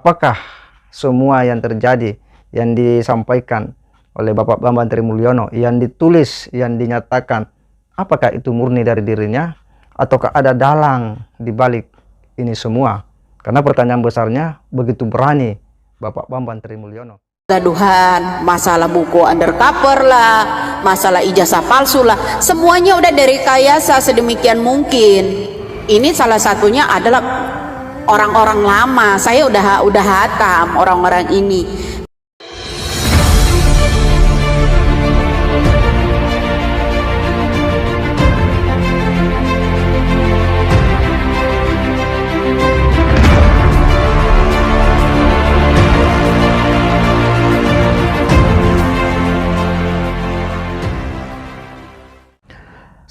apakah semua yang terjadi, yang disampaikan oleh Bapak Bambang Trimulyono, yang ditulis, yang dinyatakan, apakah itu murni dari dirinya, ataukah ada dalang di balik ini semua? Karena pertanyaan besarnya, begitu berani Bapak Bambang Trimulyono. Gaduhan, masalah buku undercover lah, masalah ijazah palsu lah, semuanya udah direkayasa sedemikian mungkin. Ini salah satunya adalah orang-orang lama. Saya udah hatam orang-orang ini.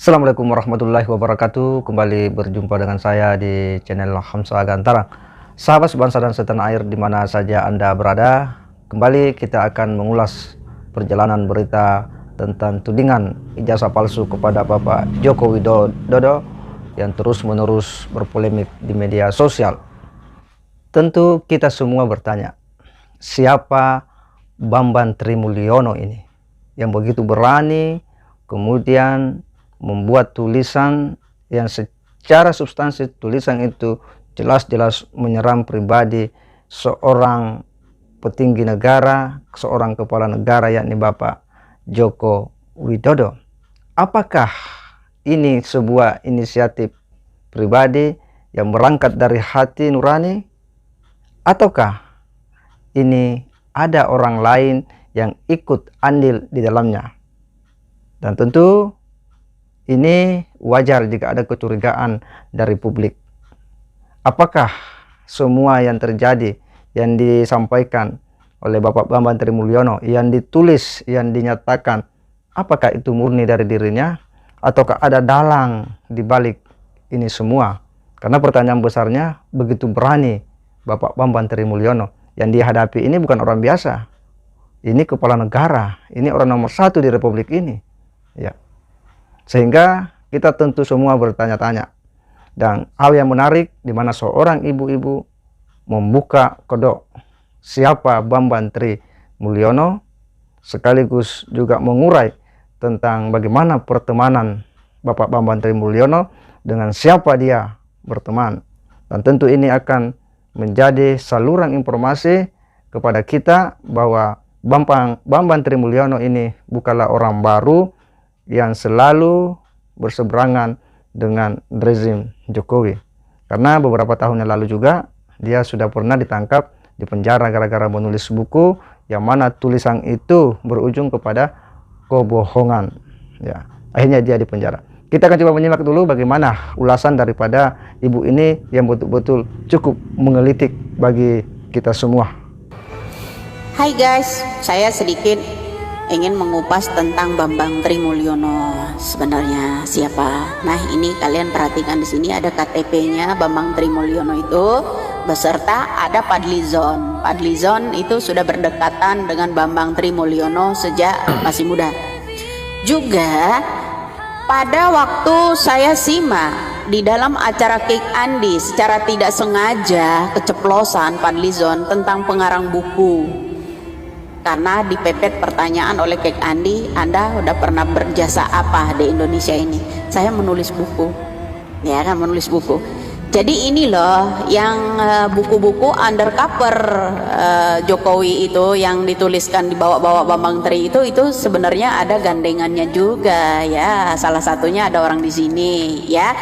Assalamualaikum warahmatullahi wabarakatuh. Kembali berjumpa dengan saya di channel Hamzah Gantara. Sahabat sebangsa dan setanah air dimana saja Anda berada, kembali kita akan mengulas perjalanan berita tentang tudingan ijazah palsu kepada Bapak Joko Widodo yang terus-menerus berpolemik di media sosial. Tentu kita semua bertanya, siapa Bambang Trimulyono ini yang begitu berani kemudian membuat tulisan yang secara substansi tulisan itu jelas-jelas menyerang pribadi seorang petinggi negara, seorang kepala negara, yakni Bapak Joko Widodo. Apakah ini sebuah inisiatif pribadi yang berangkat dari hati nurani, ataukah ini ada orang lain yang ikut andil di dalamnya? Dan tentu ini wajar jika ada kecurigaan dari publik. Apakah semua yang terjadi, yang disampaikan oleh Bapak Bambang Trimulyono, yang ditulis, yang dinyatakan, apakah itu murni dari dirinya, ataukah ada dalang di balik ini semua? Karena pertanyaan besarnya, begitu berani Bapak Bambang Trimulyono. Yang dihadapi ini bukan orang biasa. Ini kepala negara, ini orang nomor 1 di republik ini. Ya. Sehingga kita tentu semua bertanya-tanya. Dan hal yang menarik di mana seorang ibu-ibu membuka kedok siapa Bambang Trimulyono, sekaligus juga mengurai tentang bagaimana pertemanan Bapak Bambang Trimulyono dengan siapa dia berteman. Dan tentu ini akan menjadi saluran informasi kepada kita bahwa Bambang Trimulyono ini bukanlah orang baru yang selalu berseberangan dengan rezim Jokowi. Karena beberapa tahun yang lalu juga dia sudah pernah ditangkap di penjara gara-gara menulis buku yang mana tulisan itu berujung kepada kebohongan. Ya, akhirnya dia di penjara. Kita akan coba menyimak dulu bagaimana ulasan daripada ibu ini yang betul-betul cukup menggelitik bagi kita semua. Hai guys, saya sedikit ingin mengupas tentang Bambang Trimulyono. Sebenarnya siapa? Nah, ini kalian perhatikan di sini ada KTP-nya Bambang Trimulyono itu beserta ada Fadlizon. Fadlizon itu sudah berdekatan dengan Bambang Trimulyono sejak masih muda. Juga pada waktu saya simak di dalam acara Kick Andi, secara tidak sengaja keceplosan Fadlizon tentang pengarang buku. Karena dipepet pertanyaan oleh Kek Andi, Anda udah pernah berjasa apa di Indonesia ini? Saya menulis buku, ya kan, menulis buku. Jadi ini loh yang buku-buku undercover Jokowi itu yang dituliskan di bawah-bawah Bambang Tri itu sebenarnya ada gandengannya juga, ya. Salah satunya ada orang di sini, ya.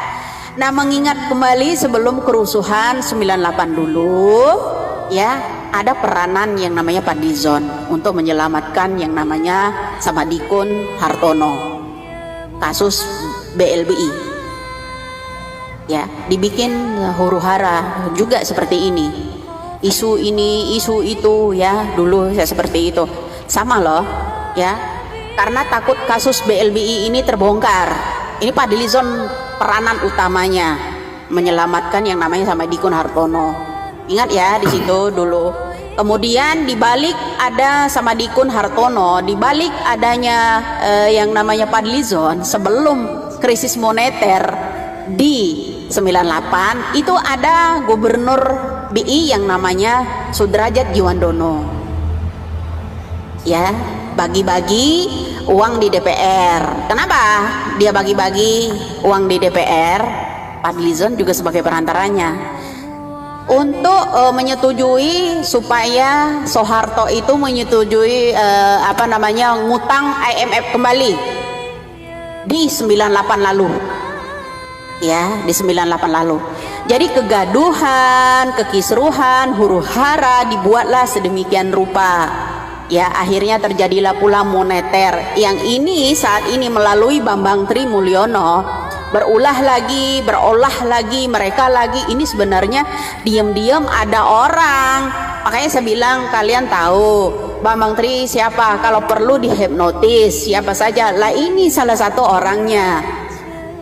Nah, mengingat kembali sebelum kerusuhan 98 dulu, ya. Ada peranan yang namanya Fadlizon untuk menyelamatkan yang namanya Samadikun Hartono, kasus BLBI. Ya, dibikin huru-hara juga seperti ini. Isu ini, isu itu, ya, dulu saya seperti itu. Sama loh, ya. Karena takut kasus BLBI ini terbongkar. Ini Fadlizon peranan utamanya menyelamatkan yang namanya Samadikun Hartono. Ingat ya di situ dulu. Kemudian dibalik ada Samadikun Hartono, dibalik adanya yang namanya Fadlizon sebelum krisis moneter di 98 itu ada Gubernur BI yang namanya Sudrajat Djiwandono. Ya, bagi-bagi uang di DPR. Kenapa dia bagi-bagi uang di DPR? Fadlizon juga sebagai perantaranya untuk menyetujui supaya Soeharto itu menyetujui ngutang IMF kembali di 98 lalu. Ya, di 98 lalu. Jadi kegaduhan, kekisruhan, huru-hara dibuatlah sedemikian rupa. Ya, akhirnya terjadilah pula moneter yang ini saat ini melalui Bambang Trimulyono berolah lagi mereka lagi. Ini sebenarnya diam-diam ada orang. Makanya saya bilang kalian tahu Bambang Tri siapa, kalau perlu dihipnotis siapa saja lah. Ini salah satu orangnya,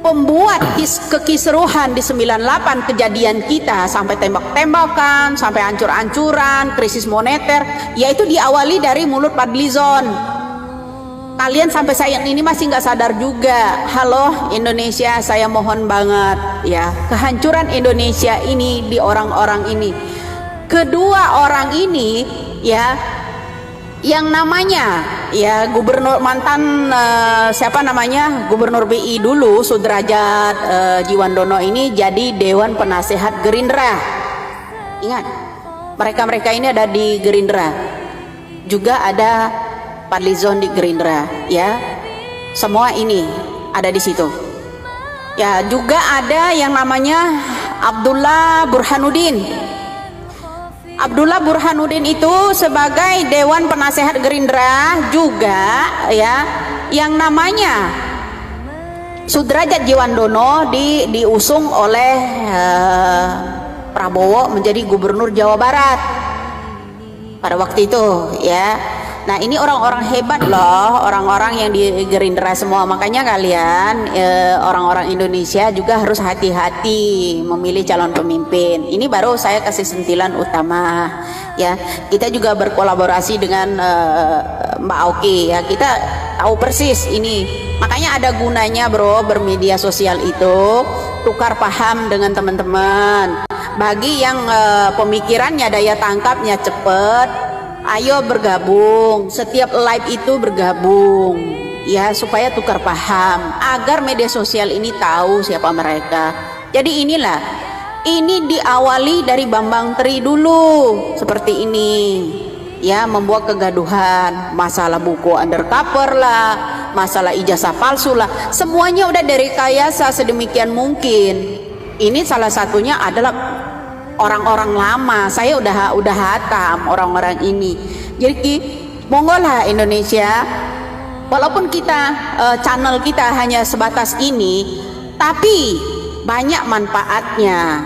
pembuat kekisruhan di 98 kejadian kita sampai tembak-tembakan, sampai hancur-hancuran, krisis moneter, yaitu diawali dari mulut Fadlizon. Kalian sampai saat ini masih nggak sadar juga. Halo Indonesia, saya mohon banget ya, kehancuran Indonesia ini di orang-orang ini. Kedua orang ini ya, yang namanya ya gubernur mantan gubernur BI dulu Sudrajat Djiwandono ini jadi Dewan Penasehat Gerindra. Ingat, mereka ini ada di Gerindra, juga ada Fadlizon di Gerindra, ya. Semua ini ada di situ. Ya, juga ada yang namanya Abdullah Burhanuddin. Abdullah Burhanuddin itu sebagai Dewan Penasehat Gerindra juga, ya. Yang namanya Sudrajat Djiwandono diusung oleh Prabowo menjadi Gubernur Jawa Barat pada waktu itu, ya. Nah, ini orang-orang hebat loh, orang-orang yang di Gerindra semua. Makanya kalian orang-orang Indonesia juga harus hati-hati memilih calon pemimpin. Ini baru saya kasih sentilan utama ya. Kita juga berkolaborasi dengan Mbak Oki ya. Kita tahu persis ini. Makanya ada gunanya bro bermedia sosial itu, tukar paham dengan teman-teman. Bagi yang pemikirannya daya tangkapnya cepet, ayo bergabung, setiap live itu bergabung ya, supaya tukar paham agar media sosial ini tahu siapa mereka. Jadi inilah, ini diawali dari Bambang Tri dulu seperti ini ya, membuat kegaduhan, masalah buku undercover lah, masalah ijazah palsu lah, semuanya udah direkayasa sedemikian mungkin. Ini salah satunya adalah orang-orang lama. Saya udah hatam orang-orang ini. Jadi monggo lah Indonesia, walaupun kita channel kita hanya sebatas ini, tapi banyak manfaatnya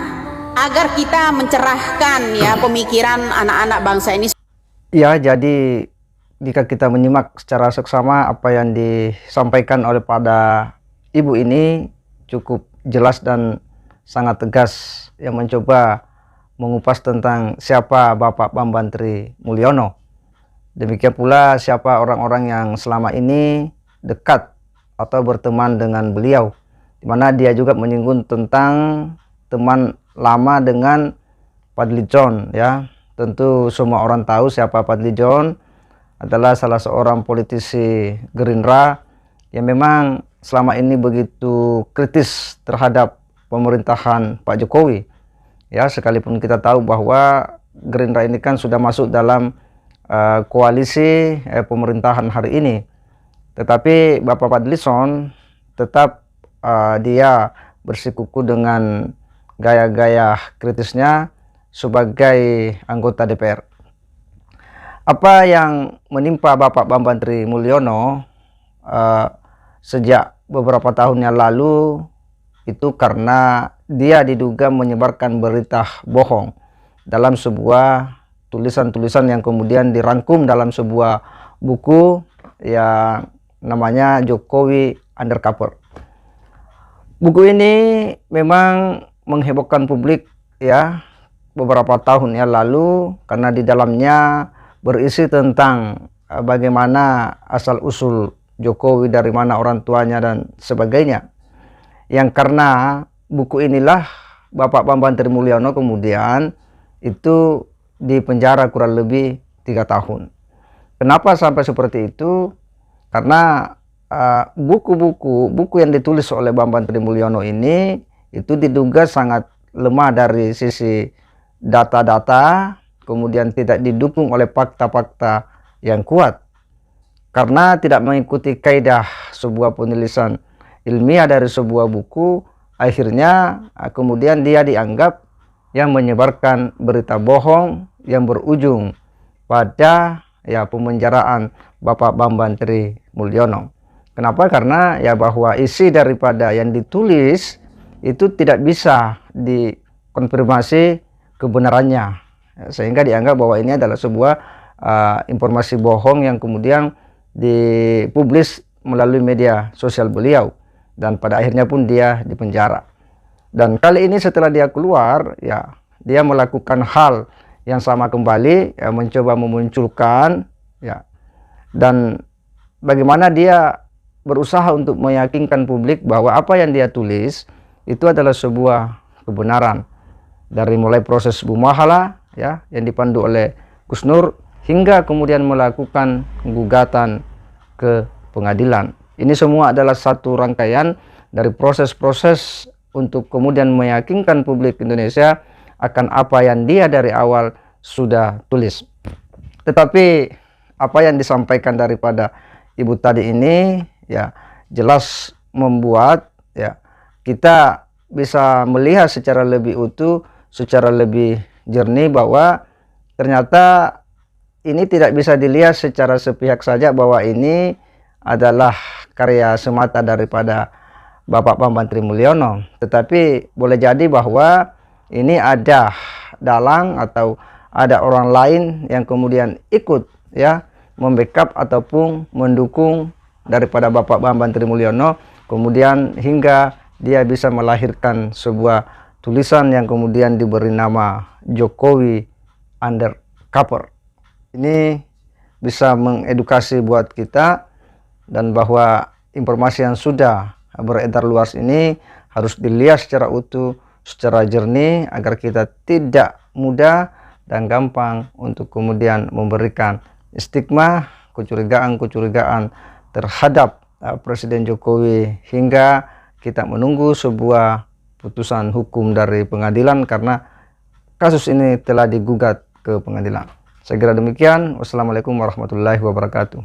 agar kita mencerahkan ya pemikiran anak-anak bangsa ini. Ya, jadi jika kita menyimak secara seksama apa yang disampaikan oleh pada ibu ini cukup jelas dan sangat tegas, yang mencoba mengupas tentang siapa Bapak Bambang Trimulyono. Demikian pula siapa orang-orang yang selama ini dekat atau berteman dengan beliau, di mana dia juga menyinggung tentang teman lama dengan Fadlizon ya. Tentu semua orang tahu siapa Fadlizon, adalah salah seorang politisi Gerindra yang memang selama ini begitu kritis terhadap pemerintahan Pak Jokowi. Ya, sekalipun kita tahu bahwa Gerindra ini kan sudah masuk dalam koalisi pemerintahan hari ini, tetapi Bapak Fadlizon tetap dia bersikuku dengan gaya-gaya kritisnya sebagai anggota DPR. Apa yang menimpa Bapak Bambang Trimulyono sejak beberapa tahun yang lalu itu karena dia diduga menyebarkan berita bohong dalam sebuah tulisan-tulisan yang kemudian dirangkum dalam sebuah buku yang namanya Jokowi Undercover. Buku ini memang menghebohkan publik ya beberapa tahun yang lalu, karena di dalamnya berisi tentang bagaimana asal-usul Jokowi, dari mana orang tuanya dan sebagainya. Yang karena buku inilah Bapak Bambang Trimulyono kemudian itu dipenjara kurang lebih 3 tahun. Kenapa sampai seperti itu? Karena buku yang ditulis oleh Bambang Trimulyono ini itu diduga sangat lemah dari sisi data-data, kemudian tidak didukung oleh fakta-fakta yang kuat, karena tidak mengikuti kaidah sebuah penulisan ilmiah dari sebuah buku. Akhirnya kemudian dia dianggap yang menyebarkan berita bohong yang berujung pada pemenjaraan Bapak Bambang Trimulyono. Kenapa? Karena bahwa isi daripada yang ditulis itu tidak bisa dikonfirmasi kebenarannya, sehingga dianggap bahwa ini adalah sebuah informasi bohong yang kemudian dipublis melalui media sosial beliau, dan pada akhirnya pun dia dipenjara. Dan kali ini setelah dia keluar, dia melakukan hal yang sama kembali, mencoba memunculkan dan bagaimana dia berusaha untuk meyakinkan publik bahwa apa yang dia tulis itu adalah sebuah kebenaran, dari mulai proses Bumahala yang dipandu oleh Gus Nur hingga kemudian melakukan gugatan ke pengadilan. Ini semua adalah satu rangkaian dari proses-proses untuk kemudian meyakinkan publik Indonesia akan apa yang dia dari awal sudah tulis. Tetapi apa yang disampaikan daripada ibu tadi ini jelas membuat kita bisa melihat secara lebih utuh, secara lebih jernih bahwa ternyata ini tidak bisa dilihat secara sepihak saja bahwa ini adalah karya semata daripada Bapak Bambang Trimulyono, tetapi boleh jadi bahwa ini ada dalang atau ada orang lain yang kemudian ikut membackup ataupun mendukung daripada Bapak Bambang Trimulyono, kemudian hingga dia bisa melahirkan sebuah tulisan yang kemudian diberi nama Jokowi Undercover. Ini bisa mengedukasi buat kita, dan bahwa informasi yang sudah beredar luas ini harus dilihat secara utuh, secara jernih, agar kita tidak mudah dan gampang untuk kemudian memberikan stigma, kecurigaan terhadap Presiden Jokowi, hingga kita menunggu sebuah putusan hukum dari pengadilan karena kasus ini telah digugat ke pengadilan. Saya kira demikian. Wassalamualaikum warahmatullahi wabarakatuh.